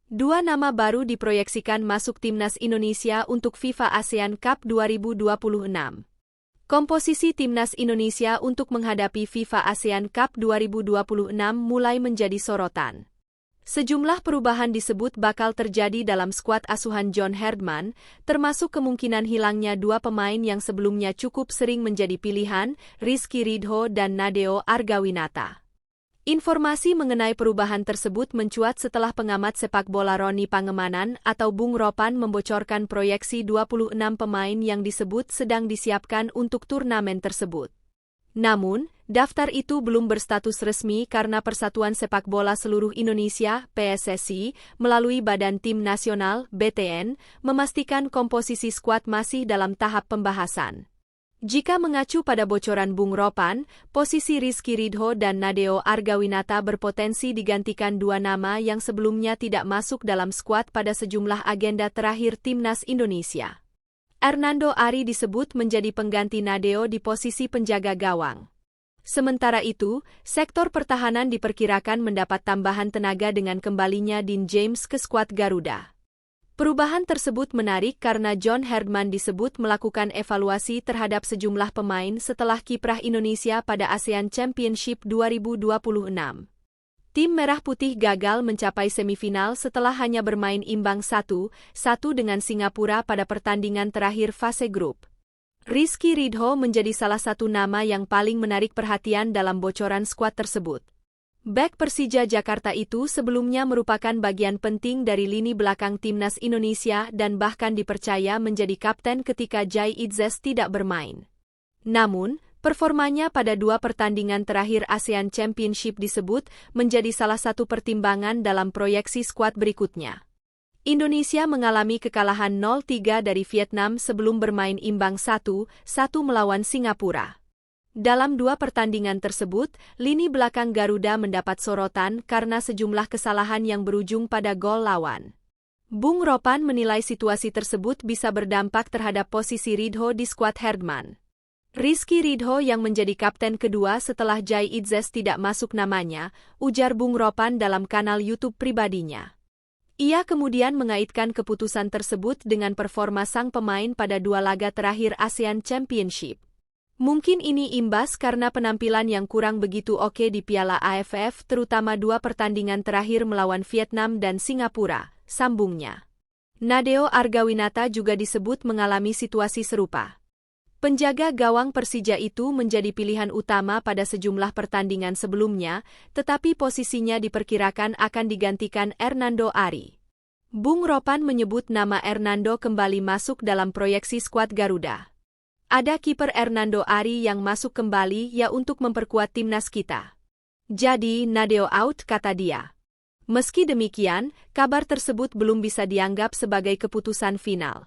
Dua nama baru diproyeksikan masuk timnas Indonesia untuk FIFA ASEAN Cup 2026. Komposisi timnas Indonesia untuk menghadapi FIFA ASEAN Cup 2026 mulai menjadi sorotan. Sejumlah perubahan disebut bakal terjadi dalam skuad asuhan John Herdman, termasuk kemungkinan hilangnya dua pemain yang sebelumnya cukup sering menjadi pilihan, Rizky Ridho dan Nadeo Argawinata. Informasi mengenai perubahan tersebut mencuat setelah pengamat sepak bola Roni Pangemanan atau Bung Ropan membocorkan proyeksi 26 pemain yang disebut sedang disiapkan untuk turnamen tersebut. Namun, daftar itu belum berstatus resmi karena Persatuan Sepak Bola Seluruh Indonesia (PSSI) melalui Badan Tim Nasional (BTN) memastikan komposisi skuad masih dalam tahap pembahasan. Jika mengacu pada bocoran Bung Ropan, posisi Rizky Ridho dan Nadeo Argawinata berpotensi digantikan dua nama yang sebelumnya tidak masuk dalam skuad pada sejumlah agenda terakhir timnas Indonesia. Hernando Ari disebut menjadi pengganti Nadeo di posisi penjaga gawang. Sementara itu, sektor pertahanan diperkirakan mendapat tambahan tenaga dengan kembalinya Dean James ke skuad Garuda. Perubahan tersebut menarik karena John Herdman disebut melakukan evaluasi terhadap sejumlah pemain setelah kiprah Indonesia pada ASEAN Championship 2026. Tim Merah Putih gagal mencapai semifinal setelah hanya bermain imbang 1-1 dengan Singapura pada pertandingan terakhir fase grup. Rizky Ridho menjadi salah satu nama yang paling menarik perhatian dalam bocoran skuad tersebut. Bek Persija Jakarta itu sebelumnya merupakan bagian penting dari lini belakang timnas Indonesia dan bahkan dipercaya menjadi kapten ketika Jai Idzes tidak bermain. Namun, performanya pada dua pertandingan terakhir ASEAN Championship disebut menjadi salah satu pertimbangan dalam proyeksi skuad berikutnya. Indonesia mengalami kekalahan 0-3 dari Vietnam sebelum bermain imbang 1-1 melawan Singapura. Dalam dua pertandingan tersebut, lini belakang Garuda mendapat sorotan karena sejumlah kesalahan yang berujung pada gol lawan. Bung Ropan menilai situasi tersebut bisa berdampak terhadap posisi Ridho di skuad Herdman. Rizky Ridho yang menjadi kapten kedua setelah Jai Idzes tidak masuk namanya, ujar Bung Ropan dalam kanal YouTube pribadinya. Ia kemudian mengaitkan keputusan tersebut dengan performa sang pemain pada dua laga terakhir ASEAN Championship. Mungkin ini imbas karena penampilan yang kurang begitu oke di Piala AFF terutama dua pertandingan terakhir melawan Vietnam dan Singapura, sambungnya. Nadeo Argawinata juga disebut mengalami situasi serupa. Penjaga gawang Persija itu menjadi pilihan utama pada sejumlah pertandingan sebelumnya, tetapi posisinya diperkirakan akan digantikan Hernando Ari. Bung Ropan menyebut nama Hernando kembali masuk dalam proyeksi skuad Garuda. Ada kiper Hernando Ari yang masuk kembali ya untuk memperkuat timnas kita. Jadi Nadeo out, kata dia. Meski demikian, kabar tersebut belum bisa dianggap sebagai keputusan final.